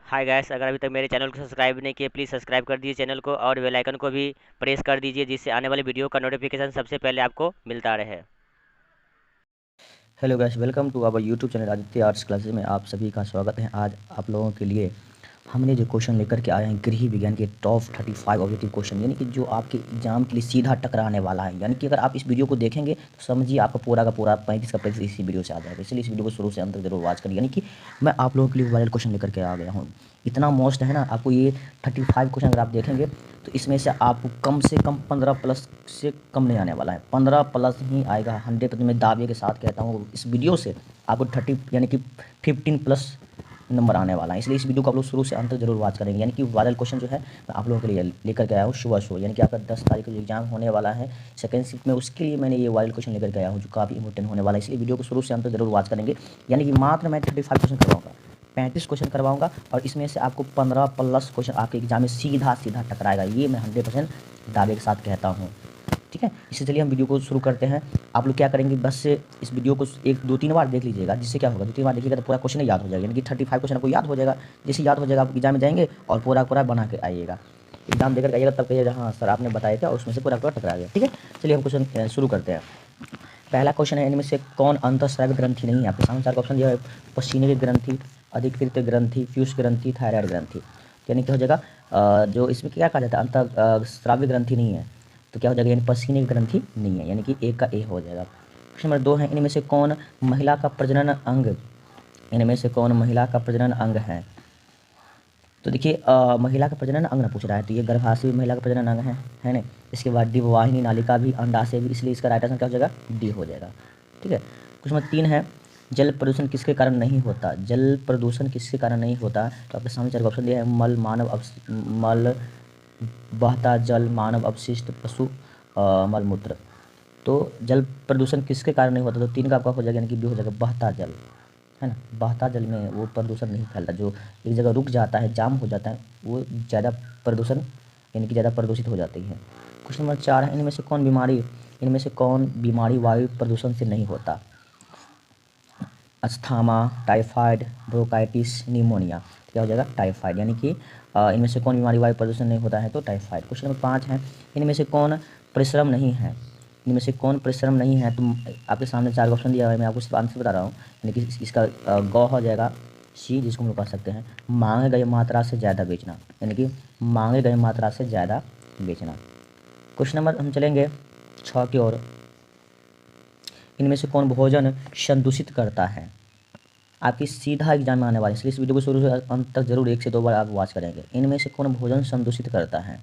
Hi guys, अगर अभी तक मेरे चैनल को सब्सक्राइब नहीं किए प्लीज़ सब्सक्राइब कर दीजिए चैनल को और बेल आइकन को भी प्रेस कर दीजिए जिससे आने वाली वीडियो का नोटिफिकेशन सबसे पहले आपको मिलता रहे। Hello guys, welcome to our YouTube channel Aditya arts classes में आप सभी का स्वागत है। आज आप लोगों के लिए हमने जो क्वेश्चन लेकर के आए हैं गृह विज्ञान के टॉप 35 ऑब्जेक्टिव क्वेश्चन, यानी कि जो आपके एग्जाम के लिए सीधा टकराने वाला है। यानी कि अगर आप इस वीडियो को देखेंगे तो समझिए आपका पूरा का पूरा 35 का 35 इसी वीडियो से आ जाएगा। इसलिए इस वीडियो को शुरू से अंत तक जरूर वॉच करिए। यानी कि मैं आप लोगों के लिए वायरल क्वेश्चन लेकर के आ गया हूँ। इतना मस्त है ना, आपको ये 35 क्वेश्चन अगर आप देखेंगे तो इसमें से आपको कम से कम 15 प्लस से कम नहीं आने वाला है, 15 प्लस ही आएगा। 100% मैं दावे के साथ कहता हूँ इस वीडियो से आपको 30 यानी कि 15 प्लस नंबर आने वाला है। इसलिए इस वीडियो को आप लोग शुरू से अंत तक जरूर वॉच करेंगे। यानी कि वायरल क्वेश्चन जो है मैं आप लोगों के लिए लेकर के आया हूँ सुबह सुबह, यानी कि आपका 10 तारीख को जो एग्जाम होने वाला है सेकंड शिफ्ट में, उसके लिए मैंने ये वायरल क्वेश्चन लेकर के आया हूँ जो काफ़ी इंपॉर्टेंट होने वाला है। इसलिए वीडियो को शुरू से अंत तक जरूर वॉच करेंगे। यानी कि मात्र मैं 35 क्वेश्चन करवाऊँगा, 35 क्वेश्चन करवाऊंगा और इसमें से आपको 15 प्लस क्वेश्चन आपके एग्जाम में सीधा सीधा टकराएगा। ये मैं 100% दावे के साथ कहता हूँ। ठीक है, इससे चलिए हम वीडियो को शुरू करते हैं। आप लोग क्या करेंगे, बस से इस वीडियो को एक दो तीन बार देख लीजिएगा, जिससे क्या होगा 2-3 बार देखिएगा तो पूरा क्वेश्चन याद हो जाएगा। यानी कि 35 क्वेश्चन आपको याद हो जाएगा। जैसे याद हो जाएगा आप एग्जाम में जाएंगे और पूरा पूरा बना के आइएगा। एग्जाम देकर आइएगा तब कहिएगा हाँ सर आपने बताया था और उसमें से पूरा पूरा टकरा गया। ठीक है, चलिए हम क्वेश्चन शुरू करते हैं। पहला क्वेश्चन है, इनमें से कौन अंतःस्रावी ग्रंथि नहीं है? आपके सामने 4 ऑप्शन दिया है। पसीने की ग्रंथि, अधिकृत ग्रंथि, फ्यूज ग्रंथि, थायराइड ग्रंथि। यानी क्या हो जाएगा, जो इसमें क्या कहा जाता है अंतःस्रावी ग्रंथि नहीं है तो क्या हो जाएगा, यानी पसीने की ग्रंथि नहीं है, यानी कि एक का ए हो जाएगा। क्वेश्चन नंबर 2 है, इनमें से कौन महिला का प्रजनन अंग, इनमें से कौन महिला का प्रजनन अंग है? तो देखिए महिला का प्रजनन अंग ना पूछ रहा है तो ये गर्भाशय भी महिला का प्रजनन अंग है ना। इसके बाद डिंबवाहिनी नालिका भी, अंडाशय भी, इसलिए इसका राइट आंसर क्या हो जाएगा, डी हो जाएगा। ठीक है, क्वेश्चन नंबर 3 है, जल प्रदूषण किसके कारण नहीं होता? जल प्रदूषण किसके कारण नहीं होता? तो आपके सामने 4 ऑप्शन दिया है। मल, बहता जल, मानव अपशिष्ट, पशु मलमूत्र। तो जल प्रदूषण किसके कारण नहीं होता? तो 3 का आपका हो जाएगा, यानी कि बी हो जाएगा, बहता जल, है ना। बहता जल में वो प्रदूषण नहीं फैलता, जो एक जगह रुक जाता है, जाम हो जाता है, वो ज़्यादा प्रदूषण यानी कि ज़्यादा प्रदूषित हो जाती है। क्वेश्चन नंबर 4 है, इनमें से कौन बीमारी वायु प्रदूषण से नहीं होता? Asthma, typhoid, bronchitis, pneumonia. क्या हो जाएगा, टाइफाइड। यानी कि इनमें से कौन बीमारी वायु प्रदूषण नहीं होता है? तो टाइफाइड। क्वेश्चन नंबर 5 है, इनमें से कौन परिश्रम नहीं है? इनमें से कौन परिश्रम नहीं है? तो आपके सामने 4 ऑप्शन दिया हुआ है, मैं आपको सिर्फ आंसर बता रहा हूँ। यानी कि इसका गौ हो जाएगा सी, जिसको हम लोग कह सकते हैं मांगे गई मात्रा से ज़्यादा बेचना, यानी कि मांगे गई मात्रा से ज़्यादा बेचना। क्वेश्चन नंबर हम चलेंगे 6 की ओर, इनमें से कौन भोजन संदूषित करता है? आपकी सीधा एग्जाम में आने वाली, इसलिए इस वीडियो को शुरू से अंत तक जरूर 1 से 2 बार आप वॉच करेंगे। इनमें से कौन भोजन संदूषित करता है?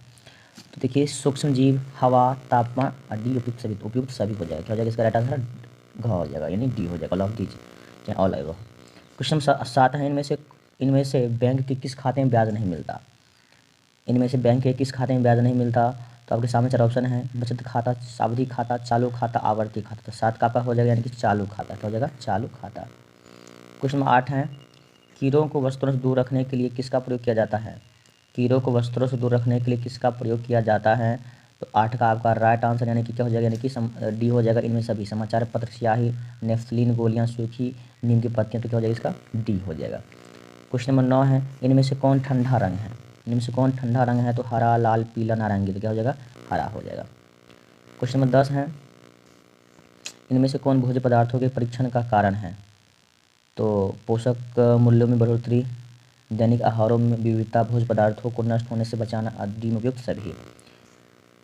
तो देखिए सूक्ष्म जीव, हवा, तापमान और डी उपयुक्त सभी, उपयुक्त सभी हो जाएगा। क्या हो जाएगा, इसका राइट आंसर घ हो जाएगा, यानी डी हो जाएगा, ऑल ऑफ दीज चाहे ऑल आएगा। क्वेश्चन 7 है, इनमें से बैंक के किस खाते में ब्याज नहीं मिलता? इनमें से बैंक के किस खाते में ब्याज नहीं मिलता? तो आपके सामने 4 ऑप्शन है, बचत खाता, सावधि खाता, चालू खाता, आवर्ती खाता। तो 7 का आपका हो जाएगा, यानी कि चालू खाता। क्या हो जाएगा, चालू खाता। क्वेश्चन नंबर 8 है, कीड़ों को वस्त्रों से दूर रखने के लिए किसका प्रयोग किया जाता है? कीड़ों को वस्त्रों से दूर रखने के लिए किसका प्रयोग किया जाता है? तो 8 का आपका राइट आंसर यानी कि क्या हो जाएगा, यानी कि डी हो जाएगा। इनमें सभी समाचार पत्र, स्याही, नेफ्थलीन गोलियां, सूखी नीम की पत्तियां। तो क्या हो जाएगा, इसका डी हो जाएगा। क्वेश्चन नंबर 9 है, इनमें से कौन ठंडा रंग है? इनमें से कौन ठंडा रंग है? तो हरा, लाल, पीला, नारंगी। तो क्या हो जाएगा, हरा हो जाएगा। क्वेश्चन नंबर 10 है, इनमें से कौन भोज्य पदार्थों के परीक्षण का कारण है? तो पोषक मूल्यों में बढ़ोतरी, दैनिक आहारों में विविधता, भोज्य पदार्थों को नष्ट होने से बचाना आदि में उपयुक्त सभी।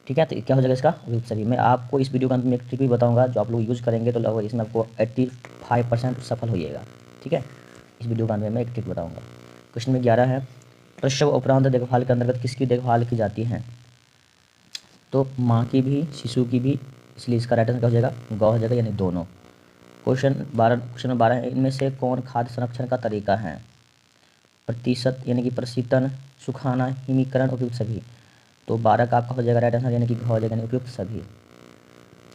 ठीक है, तो क्या हो जाएगा इसका उपयुक्त सभी। मैं आपको इस वीडियो के अंत में एक ट्रिक भी बताऊंगा जो आप लोग यूज़ करेंगे तो लगभग इसमें आपको 85% सफल होइएगा। ठीक है, इस वीडियो के अंत में मैं एक ट्रिक बताऊँगा। क्वेश्चन में 11 है, प्रसव उपरांत देखभाल के अंतर्गत किसकी देखभाल की जाती है? तो माँ की भी, शिशु की भी, इसलिए इसका राइट आंसर क्या हो जाएगा, गौ हो जाएगा, यानी दोनों। क्वेश्चन नंबर 12 है, इनमें से कौन खाद्य संरक्षण का तरीका है? प्रतिशत यानी कि प्रशीतन, सुखाना, हिमीकरण, उपयुक्त सभी। तो 12 का आपका हो जाएगा राइट आंसर, यानी कि हो जाएगा, यानी उपयुक्त सभी।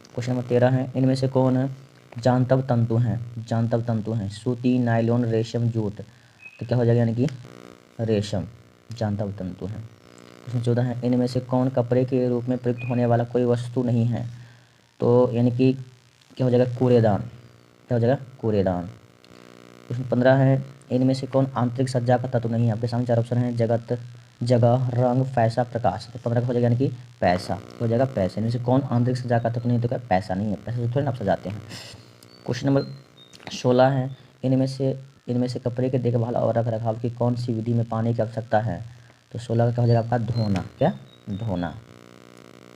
क्वेश्चन नंबर 13 है, इनमें से कौन जानतव तंतु हैं? जानतव तंतु हैं सूती, नायलॉन, रेशम, जूट। तो क्या हो जाएगा, यानी कि रेशम जानतव तंतु हैं। क्वेश्चन 14 है, इनमें से कौन कपड़े के रूप में प्रयुक्त होने वाला कोई वस्तु नहीं है? तो यानी कि क्या हो जाएगा, कूड़ेदान। क्या हो जाएगा, कूड़ेदान। क्वेश्चन 15 है, इनमें से कौन आंतरिक सज्जा का तत्व नहीं है? आपके सामने 4 ऑप्शन हैं, जगत, जगह, रंग, पैसा, प्रकाश। तो 15 का हो जाएगा यानी कि पैसा, हो जाएगा पैसा। इनमें से कौन आंतरिक सज्जा का तत्व नहीं है? तो क्या पैसा नहीं है, पैसा से थोड़ी ना आप सजाते हैं। क्वेश्चन नंबर 16 है, इनमें से कपड़े के देखभाल और रख रखाव की कौन सी विधि में पानी की आवश्यकता है? तो 16 का क्या हो जाएगा आपका? धोना। क्या? धोना।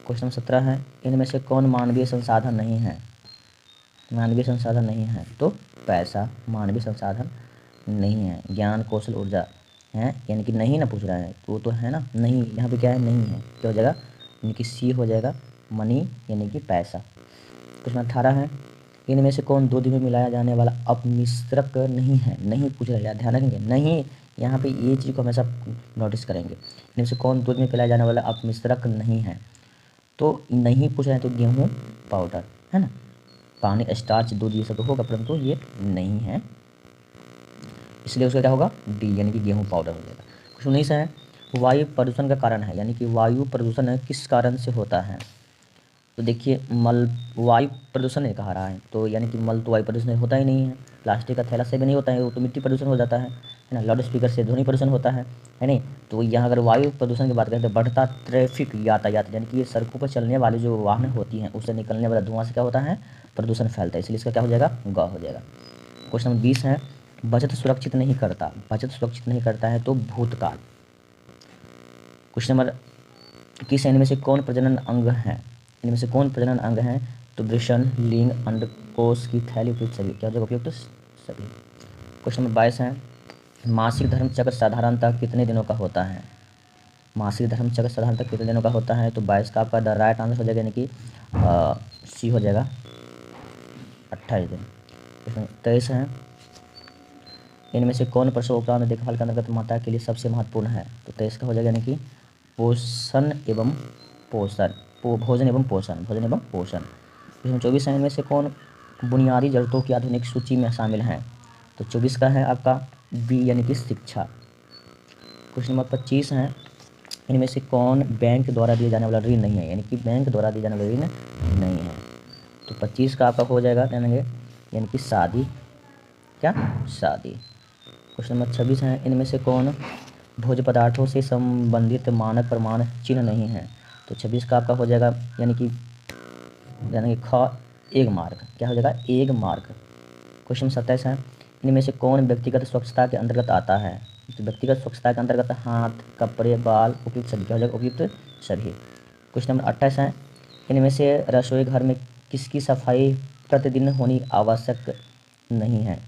क्वेश्चन नंबर 17 है, इनमें से कौन मानवीय संसाधन नहीं है? मानवीय संसाधन नहीं है तो पैसा मानवीय संसाधन नहीं है। ज्ञान, कौशल, ऊर्जा है, यानी कि नहीं ना पूछ रहा है, तो वो तो है ना, नहीं, यहाँ पे क्या है? नहीं है। क्या हो जाएगा? यानी कि सी हो जाएगा, मनी यानी कि पैसा। क्वेश्चन 18 है, इनमें से कौन दूध में मिलाया जाने वाला अपमिश्रक नहीं है? नहीं पूछ रहा है, ध्यान रखेंगे, नहीं, यहाँ पे ये चीज़ को हमेशा नोटिस करेंगे। इनमें से कौन दूध में पिलाया जाने वाला अपमिश्रक नहीं है? तो नहीं पूछ रहे हैं, तो गेहूँ पाउडर है ना, पानी, स्टार्च, दूध, ये सब तो होगा, परंतु ये नहीं है, इसलिए उसका क्या होगा? डी, यानी कि गेहूँ पाउडर हो जाएगा। क्वेश्चन 19 है, वायु प्रदूषण का कारण है, यानी कि वायु प्रदूषण किस कारण से होता है? तो देखिए, मल वायु प्रदूषण नहीं कहा रहा है, तो यानी कि मल तो वायु प्रदूषण होता ही नहीं है, प्लास्टिक का थैला से भी नहीं होता है, वो तो मिट्टी प्रदूषण हो जाता है ना, लाउड स्पीकर से ध्वनि प्रदूषण होता है नहीं। तो यहाँ अगर वायु प्रदूषण की बात करें तो बढ़ता ट्रैफिक यातायात, यानी कि ये सड़कों पर चलने वाली जो वाहन होती हैं उससे निकलने वाला धुआं से क्या होता है? प्रदूषण फैलता है, इसलिए इसका क्या हो जाएगा? ग हो जाएगा। क्वेश्चन नंबर 20 है, बचत सुरक्षित नहीं करता, बचत सुरक्षित नहीं करता है तो भूतकाल। क्वेश्चन नंबर 21 है, इनमें से कौन प्रजनन अंग है? इनमें से कौन प्रजनन अंग है? तो वृषण, लिंग, अंडकोश की थैली, उपयुक्त सभी। क्या हो जाएगा? उपयुक्त सभी। क्वेश्चन नंबर 22 है, मासिक धर्म चक्र साधारणतः कितने दिनों का होता है? मासिक धर्म चक्र साधारणतः कितने दिनों का होता है? तो 22 का आपका द राइट आंसर हो जाएगा, यानी कि सी हो जाएगा, 28 दिन। क्वेश्चन 23 है, इनमें से कौन प्रसव उपचार में देखभाल के अंतर्गत माता के लिए सबसे महत्वपूर्ण है? तो 23 का हो जाएगा, यानी कि पोषण एवं पोषण, भोजन एवं पोषण, भोजन एवं पोषण। क्वेश्चन 24 है, इनमें से कौन बुनियादी जरूरतों की आधुनिक सूची में शामिल है? तो 24 का है आपका बी, यानी कि शिक्षा। क्वेश्चन नंबर 25 है, इनमें से कौन बैंक द्वारा दिए जाने वाला ऋण नहीं है? यानी कि बैंक द्वारा दिए जाने वाला ऋण नहीं है, तो 25 का आपका हो जाएगा, यानी कि शादी। क्या? शादी। क्वेश्चन नंबर 26 है, इनमें से कौन भोज्य पदार्थों से संबंधित मानक प्रमाण चिन्ह नहीं है? तो 26 का आपका हो जाएगा, यानी कि ख, 1 मार्क। क्या हो जाएगा? 1 मार्क। क्वेश्चन 27 है, इनमें से कौन व्यक्तिगत स्वच्छता के अंतर्गत आता है? तो व्यक्तिगत स्वच्छता के अंतर्गत हाथ, कपड़े, बाल, उपयुक्त सभी। क्या हो जाएगा? उपयुक्त सभी। क्वेश्चन नंबर 28 है, इनमें से रसोई घर में किसकी सफाई प्रतिदिन होनी आवश्यक नहीं है?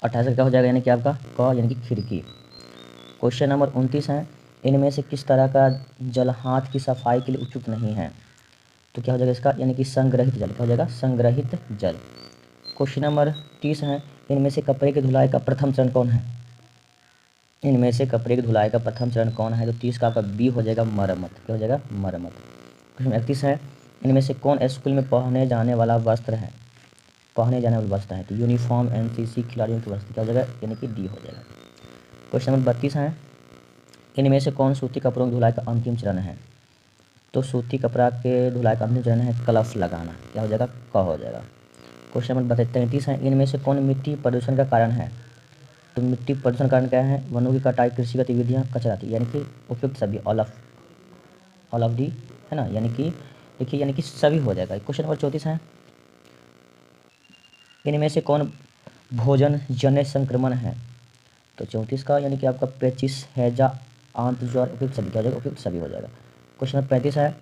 28 का क्या हो जाएगा, यानी कि आपका क, यानी कि खिड़की। क्वेश्चन नंबर 29 है, इनमें से किस तरह का जल हाथ की सफाई के लिए उपयुक्त नहीं है? तो क्या हो जाएगा इसका, यानी कि संग्रहित जल। क्या हो जाएगा? संग्रहित जल। क्वेश्चन नंबर 30 है, इनमें से कपड़े की धुलाई का प्रथम चरण कौन है? इनमें से कपड़े की धुलाई का प्रथम चरण कौन है? तो 30 का आपका बी हो जाएगा, मरम्मत। क्या हो जाएगा? मरम्मत। क्वेश्चन 31 है, इनमें से कौन स्कूल में पहने जाने वाला वस्त्र है? पहने जाने वाला वस्त्र है, तो यूनिफॉर्म, एनसीसी खिलाड़ियों की वस्त्र। क्या हो जाएगा? यानी कि डी हो जाएगा। क्वेश्चन नंबर 32 है, इनमें से कौन सूती कपड़ों की धुलाई का अंतिम चरण है? तो सूती कपड़ा के धुलाई का अंतिम चरण है कलफ लगाना। क्या हो जाएगा? क हो जाएगा। क्वेश्चन नंबर 33 है, इनमें से कौन मिट्टी प्रदूषण का कारण है? तो मिट्टी प्रदूषण कारण क्या है? वनों की कटाई, कृषि गतिविधियाँ, कचरा, यानी कि उपयुक्त सभी, ऑल ऑफ डी है ना, यानी कि देखिए, यानी कि सभी हो जाएगा। क्वेश्चन नंबर 34 है, इनमें से कौन भोजन जन्य संक्रमण है? तो 34 का, यानी कि आपका पेचिस, हैजा, आंत ज्वर, उपयुक्त सभी। क्या हो जाएगा? उपयुक्त सभी हो जाएगा। क्वेश्चन नंबर 35 है,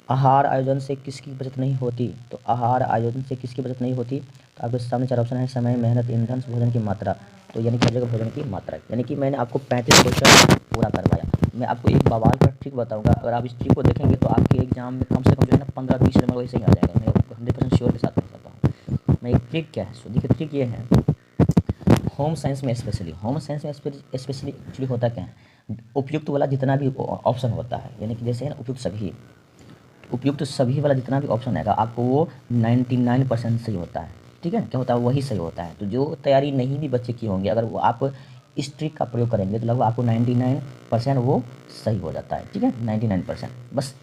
आहार आयोजन से किसकी बचत नहीं होती? तो आहार आयोजन से किसकी बचत नहीं होती? तो आपके सामने 4 ऑप्शन है, समय, मेहनत, ईंधन, भोजन की मात्रा। तो यानी कि हो जाएगा भोजन की मात्रा। यानी कि मैंने आपको 35 क्वेश्चन पूरा करवाया। मैं आपको एक बवाल का ट्रिक बताऊंगा, अगर आप इस ट्रिक को देखेंगे तो आपके एग्जाम में कम से कम जो है ना 15-20 नंबर वैसे ही आ जाएगा। मैं 100% श्योर के साथ नहीं करता हूँ। मैं एक ट्रिक क्या है, सो देखिए, ट्रिक ये है, होम साइंस में स्पेशली एक्चुअली होता क्या है, उपयुक्त वाला जितना भी ऑप्शन होता है, यानी कि जैसे है ना उपयुक्त सभी वाला जितना भी ऑप्शन आएगा आपको वो 99% सही होता है। ठीक है, क्या होता है? वही सही होता है। तो जो तैयारी नहीं भी बच्चे की होंगे, अगर वो आप इस ट्रिक का प्रयोग करेंगे तो लगभग आपको 99% वो सही हो जाता है। ठीक है, 99%। बस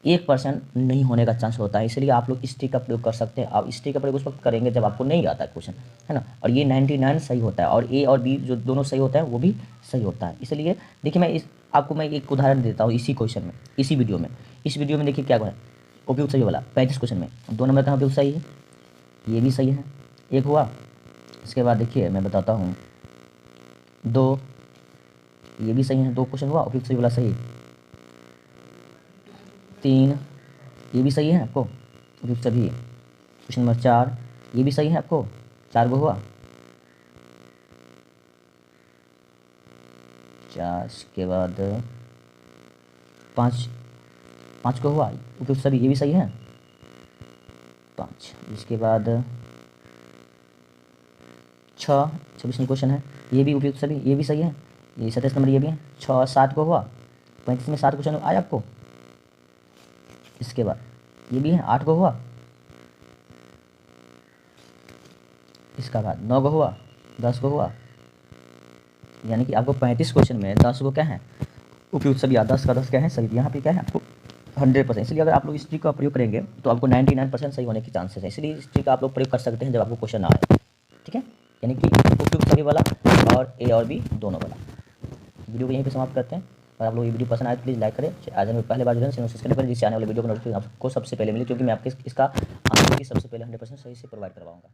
1% नहीं होने का चांस होता है। इसलिए आप लोग इस ट्रिक का प्रयोग कर सकते हैं। आप इस ट्रिक का प्रयोग उस वक्त करेंगे जब आपको नहीं आता है क्वेश्चन, है ना। और ये 99 सही होता है, और ए और बी जो दोनों सही होता है वो भी सही होता है। इसलिए देखिए मैं आपको एक उदाहरण देता हूँ इसी क्वेश्चन में, इसी वीडियो में। इस वीडियो में देखिए क्या है, उपयुक्त सही वाला 35 क्वेश्चन में 2 नंबर कहाँ उपयुक्त सही है, ये भी सही है, एक हुआ। इसके बाद देखिए मैं बताता हूँ, 2 ये भी सही है, 2 क्वेश्चन हुआ उपयुक्त सही वाला सही। 3 ये भी सही है आपको उपयुक्त सभी। क्वेश्चन नंबर 4 ये भी सही है आपको, 4 गो हुआ। 4 इसके बाद 5 को हुआ उपयुक्त सभी, ये भी सही है 5। इसके बाद 6 26 क्वेश्चन है, ये भी उपयुक्त सभी, ये भी सही है। ये 27 नंबर ये भी है। 6 7 को हुआ, 35 में 7 क्वेश्चन आया आपको। इसके बाद ये भी है, 8 को हुआ। इसका बाद 9 को हुआ, 10 को हुआ। यानी कि आपको 35 क्वेश्चन में 10 को क्या है उपयुक्त सभी, 10 का 10 क्या है सही। यहाँ पे क्या है आपको 100%। इसलिए अगर आप लोग इस ट्रिक का प्रयोग करेंगे तो आपको 99% सही होने के चांसेस है। इसलिए इस ट्रिक का आप लोग प्रयोग कर सकते हैं जब आपको क्वेश्चन आए, ठीक है। यानी कि उपयुक्त सभी वाला और ए और बी दोनों वाला। वीडियो को यहीं पे समाप्त करते हैं। और आप लोग ये वीडियो पसंद आए तो प्लीज़ लाइक करें। आज हमें पहले बार जो है सब्सक्राइब करें, जिससे आने वाले वीडियो को नोटिफिकेशन आपको सबसे पहले मिले, क्योंकि मैं आपको इसका आंसर की सबसे पहले 100% सही से प्रोवाइड करवाऊंगा।